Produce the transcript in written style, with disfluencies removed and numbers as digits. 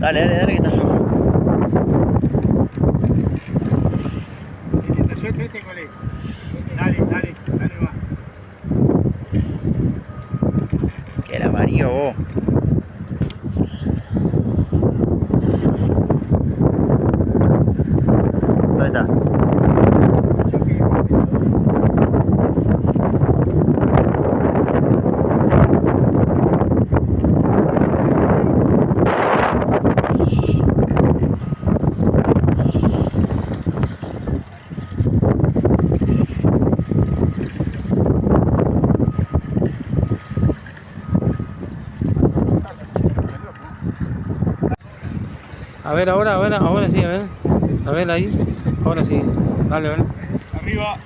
Dale, dale, dale que está flojo. Suelta este colega. Dale, dale, dale va. Que la parió vos. ¿Dónde está? A ver, ahora sí, a ver. A ver ahí. Ahora sí. Dale, a ver. Arriba.